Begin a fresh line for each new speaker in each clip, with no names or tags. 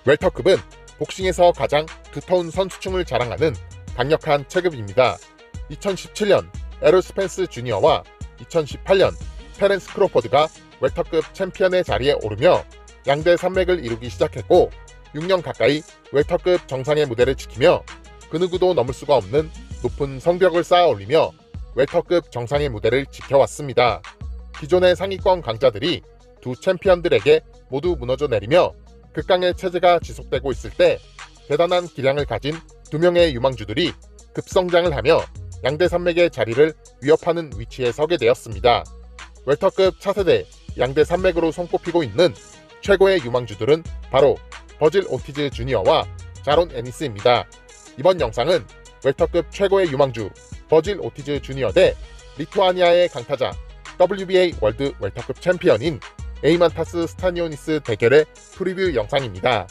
웰터급은 복싱에서 가장 두터운 선수층을 자랑하는 강력한 체급입니다. 2017년 에롤 스펜스 주니어와 2018년 테렌스 크로포드가 웰터급 챔피언의 자리에 오르며 양대 산맥을 이루기 시작했고 6년 가까이 웰터급 정상의 무대를 지키며 그 누구도 넘을 수가 없는 높은 성벽을 쌓아 올리며 웰터급 정상의 무대를 지켜왔습니다. 기존의 상위권 강자들이 두 챔피언들에게 모두 무너져 내리며 극강의 체제가 지속되고 있을 때 대단한 기량을 가진 두 명의 유망주들이 급성장을 하며 양대 산맥의 자리를 위협하는 위치에 서게 되었습니다. 웰터급 차세대 양대 산맥으로 손꼽히고 있는 최고의 유망주들은 바로 버질 오티즈 주니어와 자론 애니스입니다. 이번 영상은 웰터급 최고의 유망주 버질 오티즈 주니어 대 리투아니아의 강타자 WBA 월드 웰터급 챔피언인 에이만타스 스타니오니스 대결의 프리뷰 영상입니다.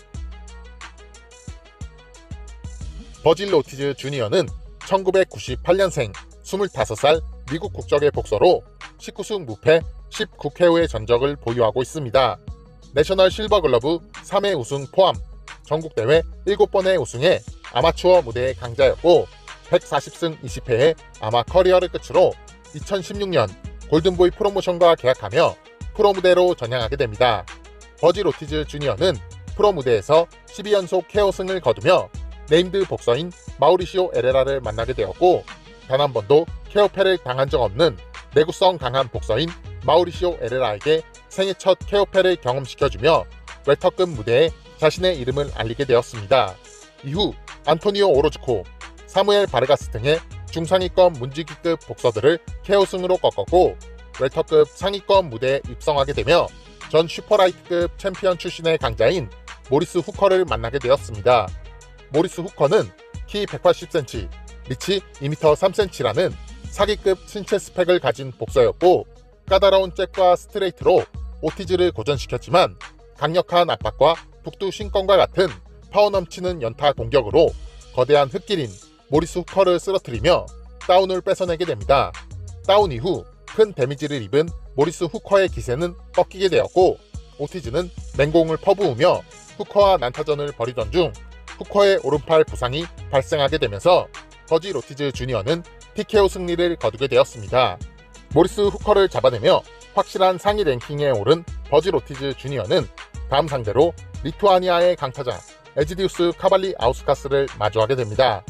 버질 오티즈 주니어는 1998년생 25살 미국 국적의 복서로 19승 무패 19KO의 전적을 보유하고 있습니다. 내셔널 실버글러브 3회 우승 포함 전국대회 7번의 우승에 아마추어 무대의 강자였고 140승 20패의 아마 커리어를 끝으로 2016년 골든보이 프로모션과 계약하며 프로 무대로 전향하게 됩니다. 버질 오티즈 주니어는 프로 무대에서 12연속 KO승을 거두며 네임드 복서인 마우리시오 에레라를 만나게 되었고 단 한 번도 KO패를 당한 적 없는 내구성 강한 복서인 마우리시오 에레라에게 생애 첫 KO패를 경험시켜주며 웰터급 무대에 자신의 이름을 알리게 되었습니다. 이후 안토니오 오로즈코, 사무엘 바르가스 등의 중상위권 문지기급 복서들을 KO승으로 꺾었고 웰터급 상위권 무대에 입성하게 되며 전 슈퍼라이트급 챔피언 출신의 강자인 모리스 후커를 만나게 되었습니다. 모리스 후커는 키 180cm, 리치 2m 3cm라는 사기급 신체 스펙을 가진 복서였고 까다로운 잽과 스트레이트로 오티즈를 고전시켰지만 강력한 압박과 북두 신권과 같은 파워 넘치는 연타 공격으로 거대한 흑기린 모리스 후커를 쓰러뜨리며 다운을 뺏어내게 됩니다. 다운 이후 큰 데미지를 입은 모리스 후커의 기세는 꺾이게 되었고 오티즈는 맹공을 퍼부으며 후커와 난타전을 벌이던 중 후커의 오른팔 부상이 발생하게 되면서 버질 오티즈 주니어는 TKO 승리를 거두게 되었습니다. 모리스 후커를 잡아내며 확실한 상위 랭킹에 오른 버질 오티즈 주니어는 다음 상대로 리투아니아의 강타자 에지디우스 카발리 아우스카스를 마주하게 됩니다.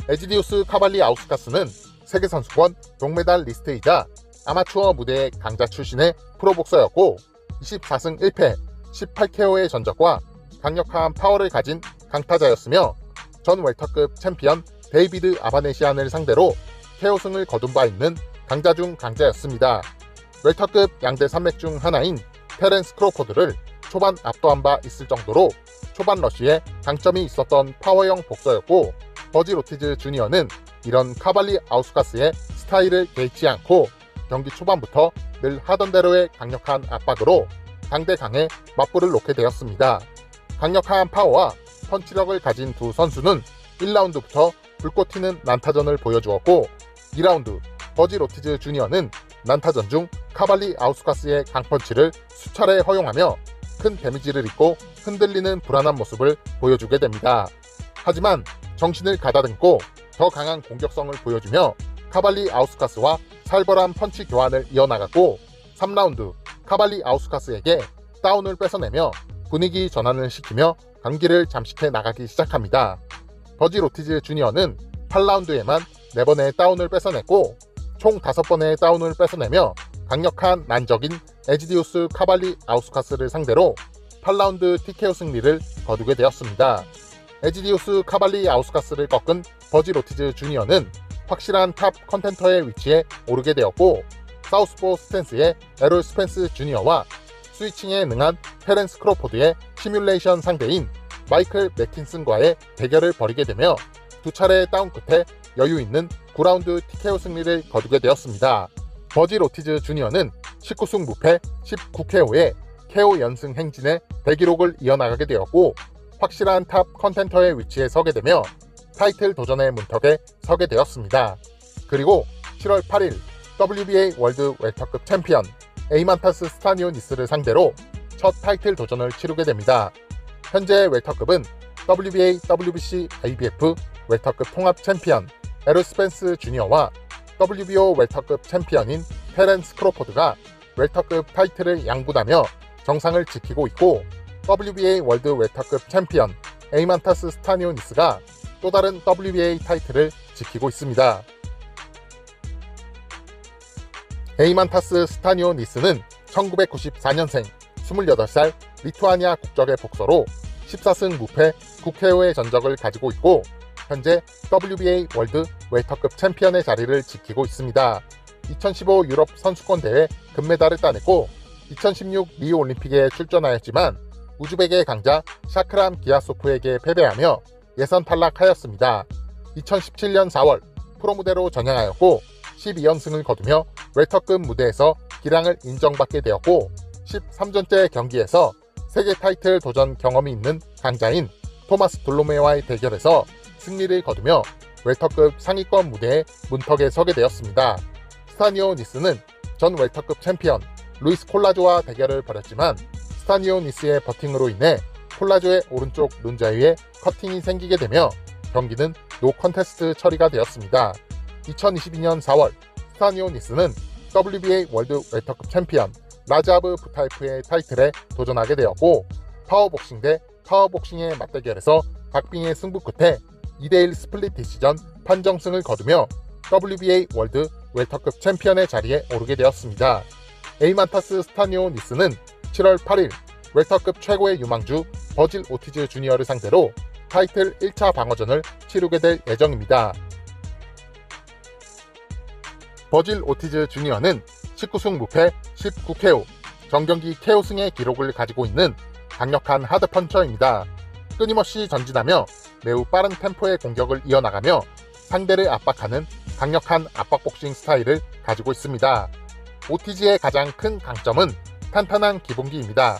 에지디우스 카발리 아우스카스는 세계선수권 동메달 리스트이자 아마추어 무대의 강자 출신의 프로복서였고 24승 1패 18KO의 전적과 강력한 파워를 가진 강타자였으며 전 웰터급 챔피언 데이비드 아바네시안을 상대로 KO승을 거둔 바 있는 강자 중 강자였습니다. 웰터급 양대 산맥 중 하나인 테렌스 크로포드를 초반 압도한 바 있을 정도로 초반 러쉬에 강점이 있었던 파워형 복서였고 버질 오티즈 주니어는 이런 카발리 아우스카스의 스타일을 개의치 않고 경기 초반부터 늘 하던 대로의 강력한 압박으로 강대강에 맞불을 놓게 되었습니다. 강력한 파워와 펀치력을 가진 두 선수는 1라운드부터 불꽃 튀는 난타전을 보여주었고 2라운드 버질 오티즈 주니어는 난타전 중 카발리 아우스카스의 강펀치를 수차례 허용하며 큰 데미지를 입고 흔들리는 불안한 모습을 보여주게 됩니다. 하지만 정신을 가다듬고 더 강한 공격성을 보여주며 카발리 아우스카스와 살벌한 펀치 교환을 이어나갔고 3라운드 카발리 아우스카스에게 다운을 뺏어내며 분위기 전환을 시키며 경기를 잠식해 나가기 시작합니다. 버질 오티즈 주니어는 8라운드에만 4번의 다운을 뺏어냈고 총 5번의 다운을 뺏어내며 강력한 난적인 에지디우스 카발리 아우스카스를 상대로 8라운드 TKO 승리를 거두게 되었습니다. 에지디우스 카발리 아우스카스를 꺾은 버질 오티즈 주니어는 확실한 탑 컨텐터의 위치에 오르게 되었고 사우스포 스탠스의 에롤 스펜스 주니어와 스위칭에 능한 테렌스 크로포드의 시뮬레이션 상대인 마이클 맥킨슨과의 대결을 벌이게 되며 두 차례의 다운 끝에 여유 있는 9라운드 TKO 승리를 거두게 되었습니다. 버질 오티즈 주니어는 19승 무패 19KO의 KO 연승 행진에 대기록을 이어나가게 되었고 확실한 탑 컨텐터의 위치에 서게 되며 타이틀 도전의 문턱에 서게 되었습니다. 그리고 7월 8일 WBA 월드 웰터급 챔피언 에이만타스 스타니오니스를 상대로 첫 타이틀 도전을 치르게 됩니다. 현재 웰터급은 WBA, WBC, IBF 웰터급 통합 챔피언 에럴 스펜스 주니어와 WBO 웰터급 챔피언인 테렌스 크로포드가 웰터급 타이틀을 양분하며 정상을 지키고 있고, WBA 월드 웰터급 챔피언 에이만타스 스타니오니스가 또 다른 WBA 타이틀을 지키고 있습니다. 에이만타스 스타니오니스는 1994년생 28살 리투아니아 국적의 복서로 14승 무패 9KO의 전적을 가지고 있고, 현재 WBA 월드 웰터급 챔피언의 자리를 지키고 있습니다. 2015 유럽 선수권 대회 금메달을 따냈고, 2016 리우 올림픽에 출전하였지만 우즈벡의 강자 샤크람 기아소프에게 패배하며 예선 탈락하였습니다. 2017년 4월 프로 무대로 전향하였고 12연승을 거두며 웰터급 무대에서 기량을 인정받게 되었고, 13전째 경기에서 세계 타이틀 도전 경험이 있는 강자인 토마스 둘로메와의 대결에서 승리를 거두며 웰터급 상위권 무대에 문턱에 서게 되었습니다. 스타니오니스는 전 웰터급 챔피언 루이스 콜라조와 대결을 벌였지만 스타니오니스의 버팅으로 인해 콜라조의 오른쪽 눈자위에 커팅이 생기게 되며 경기는 노 컨테스트 처리가 되었습니다. 2022년 4월 스타니오니스는 WBA 월드 웰터급 챔피언 라자브 부타이프의 타이틀에 도전하게 되었고, 파워복싱 대 파워복싱의 맞대결에서 박빙의 승부 끝에 2대1 스플릿 디시전 판정승을 거두며 WBA 월드 웰터급 챔피언의 자리에 오르게 되었습니다. 에이만타스 스타니오니스는 7월 8일 웰터급 최고의 유망주 버질 오티즈 주니어를 상대로 타이틀 1차 방어전을 치르게 될 예정입니다. 버질 오티즈 주니어는 19승 무패 19KO, 정경기 KO승의 기록을 가지고 있는 강력한 하드펀처입니다. 끊임없이 전진하며 매우 빠른 템포의 공격을 이어나가며 상대를 압박하는 강력한 압박복싱 스타일을 가지고 있습니다. 오티즈의 가장 큰 강점은 탄탄한 기본기입니다.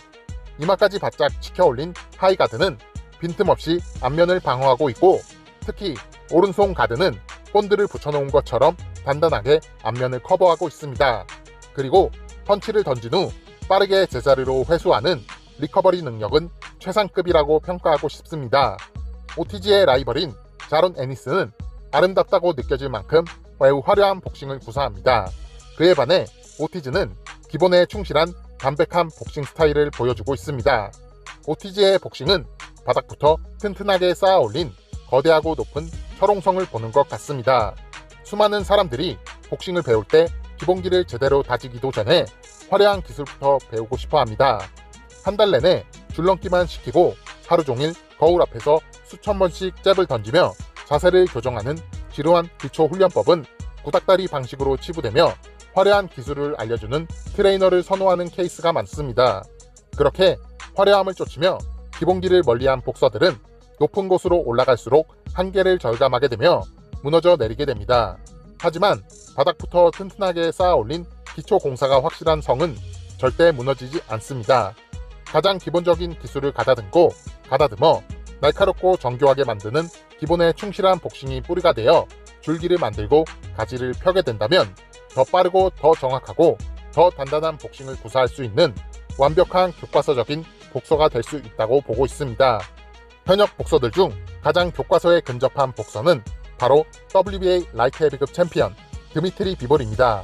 이마까지 바짝 치켜올린 하이가드는 빈틈없이 앞면을 방어하고 있고, 특히 오른손 가드는 본드를 붙여놓은 것처럼 단단하게 앞면을 커버하고 있습니다. 그리고 펀치를 던진 후 빠르게 제자리로 회수하는 리커버리 능력은 최상급이라고 평가하고 싶습니다. 오티즈의 라이벌인 자론 애니스는 아름답다고 느껴질 만큼 매우 화려한 복싱을 구사합니다. 그에 반해 오티즈는 기본에 충실한 담백한 복싱 스타일을 보여주고 있습니다. 오티즈의 복싱은 바닥부터 튼튼하게 쌓아 올린 거대하고 높은 철옹성을 보는 것 같습니다. 수많은 사람들이 복싱을 배울 때 기본기를 제대로 다지기도 전에 화려한 기술부터 배우고 싶어 합니다. 한 달 내내 줄넘기만 시키고 하루 종일 거울 앞에서 수천 번씩 잽을 던지며 자세를 교정하는 지루한 기초 훈련법은 구닥다리 방식으로 치부되며 화려한 기술을 알려주는 트레이너를 선호하는 케이스가 많습니다. 그렇게 화려함을 쫓으며 기본기를 멀리한 복서들은 높은 곳으로 올라갈수록 한계를 절감하게 되며 무너져 내리게 됩니다. 하지만 바닥부터 튼튼하게 쌓아 올린 기초 공사가 확실한 성은 절대 무너지지 않습니다. 가장 기본적인 기술을 가다듬어 날카롭고 정교하게 만드는 기본에 충실한 복싱이 뿌리가 되어 줄기를 만들고 가지를 펴게 된다면 더 빠르고 더 정확하고 더 단단한 복싱을 구사할 수 있는 완벽한 교과서적인 복서가 될 수 있다고 보고 있습니다. 현역 복서들 중 가장 교과서에 근접한 복서는 바로 WBA 라이트 헤비급 챔피언 드미트리 비볼입니다.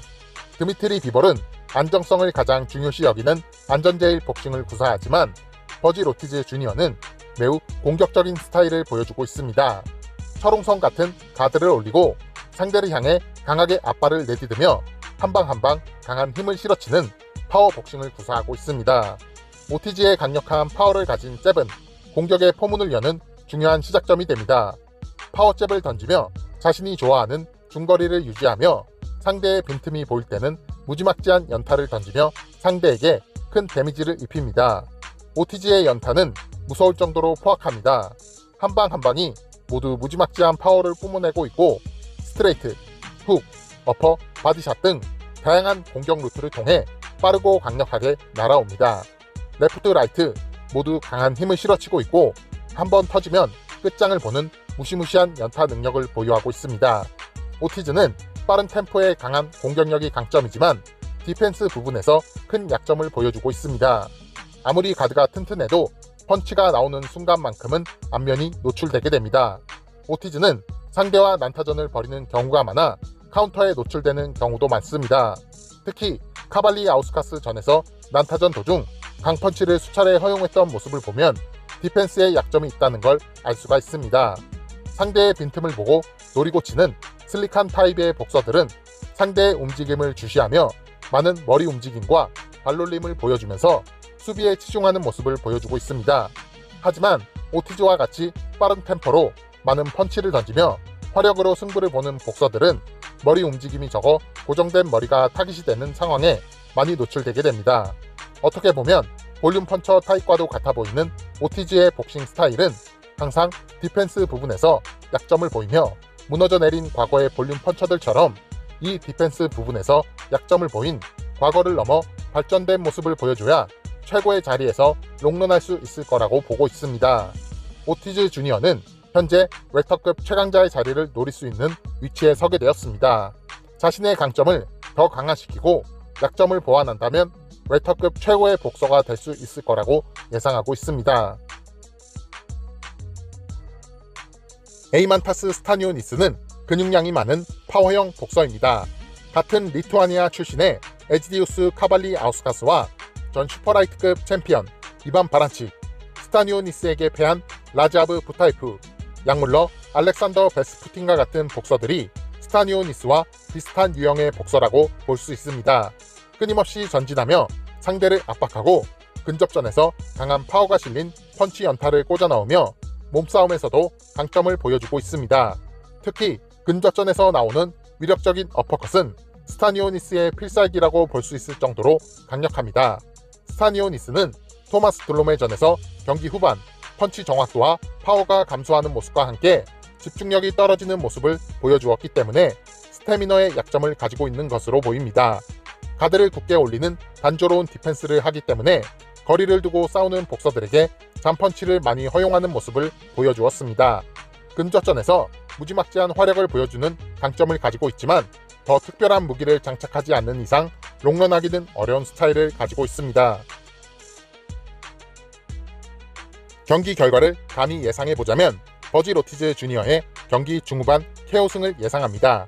드미트리 비볼은 안정성을 가장 중요시 여기는 안전제일 복싱을 구사하지만 버질 오티즈 주니어는 매우 공격적인 스타일을 보여주고 있습니다. 철옹성 같은 가드를 올리고 상대를 향해 강하게 앞발을 내디디며 한 방 한 방 강한 힘을 실어치는 파워 복싱을 구사하고 있습니다. 오티즈의 강력한 파워를 가진 잽은 공격의 포문을 여는 중요한 시작점이 됩니다. 파워 잽을 던지며 자신이 좋아하는 중거리를 유지하며 상대의 빈틈이 보일 때는 무지막지한 연타를 던지며 상대에게 큰 데미지를 입힙니다. 오티즈의 연타는 무서울 정도로 포악합니다. 한 방 한 방이 모두 무지막지한 파워를 뿜어내고 있고 스트레이트, 훅, 어퍼, 바디샷 등 다양한 공격 루트를 통해 빠르고 강력하게 날아옵니다. 레프트, 라이트 모두 강한 힘을 실어치고 있고 한 번 터지면 끝장을 보는 무시무시한 연타 능력을 보유하고 있습니다. 오티즈는 빠른 템포에 강한 공격력이 강점이지만 디펜스 부분에서 큰 약점을 보여주고 있습니다. 아무리 가드가 튼튼해도 펀치가 나오는 순간만큼은 안면이 노출되게 됩니다. 오티즈는 상대와 난타전을 벌이는 경우가 많아 카운터에 노출되는 경우도 많습니다. 특히 카발리 아우스카스 전에서 난타전 도중 강펀치를 수차례 허용했던 모습을 보면 디펜스에 약점이 있다는 걸 알 수가 있습니다. 상대의 빈틈을 보고 노리고 치는 슬릭한 타입의 복서들은 상대의 움직임을 주시하며 많은 머리 움직임과 발놀림을 보여주면서 수비에 치중하는 모습을 보여주고 있습니다. 하지만 오티즈와 같이 빠른 템포로 많은 펀치를 던지며 화력으로 승부를 보는 복서들은 머리 움직임이 적어 고정된 머리가 타깃이 되는 상황에 많이 노출되게 됩니다. 어떻게 보면 볼륨 펀처 타입과도 같아 보이는 오티즈의 복싱 스타일은 항상 디펜스 부분에서 약점을 보이며 무너져 내린 과거의 볼륨 펀처들처럼 이 디펜스 부분에서 약점을 보인 과거를 넘어 발전된 모습을 보여줘야 최고의 자리에서 롱런할 수 있을 거라고 보고 있습니다. 오티즈 주니어는 현재 웰터급 최강자의 자리를 노릴 수 있는 위치에 서게 되었습니다. 자신의 강점을 더 강화시키고 약점을 보완한다면 웰터급 최고의 복서가 될 수 있을 거라고 예상하고 있습니다. 에이만타스 스타니오니스는 근육량이 많은 파워형 복서입니다. 같은 리투아니아 출신의 에지디우스 카발리 아우스카스와 전 슈퍼라이트급 챔피언 이반 바란치, 스타니오니스에게 패한 라지아브 부타이프, 약물러 알렉산더 베스푸틴과 같은 복서들이 스타니오니스와 비슷한 유형의 복서라고 볼 수 있습니다. 끊임없이 전진하며 상대를 압박하고 근접전에서 강한 파워가 실린 펀치 연타를 꽂아 넣으며 몸싸움에서도 강점을 보여주고 있습니다. 특히 근접전에서 나오는 위력적인 어퍼컷은 스타니오니스의 필살기라고 볼 수 있을 정도로 강력합니다. 스타니오니스는 토마스 둘롬의 전에서 경기 후반 펀치 정확도와 파워가 감소하는 모습과 함께 집중력이 떨어지는 모습을 보여주었기 때문에 스태미너의 약점을 가지고 있는 것으로 보입니다. 가드를 굳게 올리는 단조로운 디펜스를 하기 때문에 거리를 두고 싸우는 복서들에게 잠펀치를 많이 허용하는 모습을 보여주었습니다. 근접전에서 무지막지한 화력을 보여주는 강점을 가지고 있지만 더 특별한 무기를 장착하지 않는 이상 롱런하기는 어려운 스타일을 가지고 있습니다. 경기 결과를 감히 예상해보자면 버지 로티즈 주니어의 경기 중후반 KO승을 예상합니다.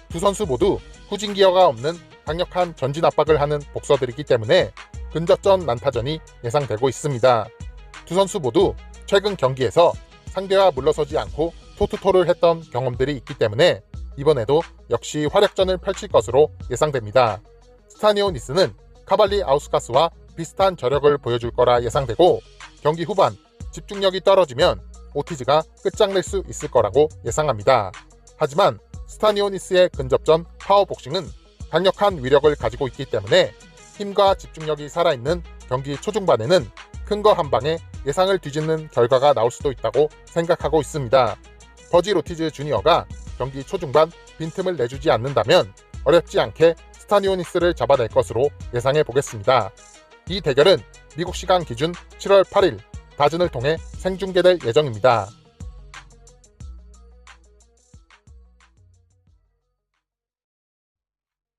두 선수 모두 후진 기어가 없는 강력한 전진 압박을 하는 복서들이기 때문에 근접전 난타전이 예상되고 있습니다. 두 선수 모두 최근 경기에서 상대와 물러서지 않고 토투토를 했던 경험들이 있기 때문에 이번에도 역시 화력전을 펼칠 것으로 예상됩니다. 스타니오니스는 카발리 아우스카스와 비슷한 저력을 보여줄 거라 예상되고 경기 후반 집중력이 떨어지면 오티즈가 끝장낼 수 있을 거라고 예상합니다. 하지만 스타니오니스의 근접전 파워복싱은 강력한 위력을 가지고 있기 때문에 힘과 집중력이 살아있는 경기 초중반에는 큰 거 한 방에 예상을 뒤집는 결과가 나올 수도 있다고 생각하고 있습니다. 버지 로티즈 주니어가 경기 초중반 빈틈을 내주지 않는다면 어렵지 않게 스타니오니스를 잡아낼 것으로 예상해 보겠습니다. 이 대결은 미국 시간 기준 7월 8일 다즌을 통해 생중계될 예정입니다.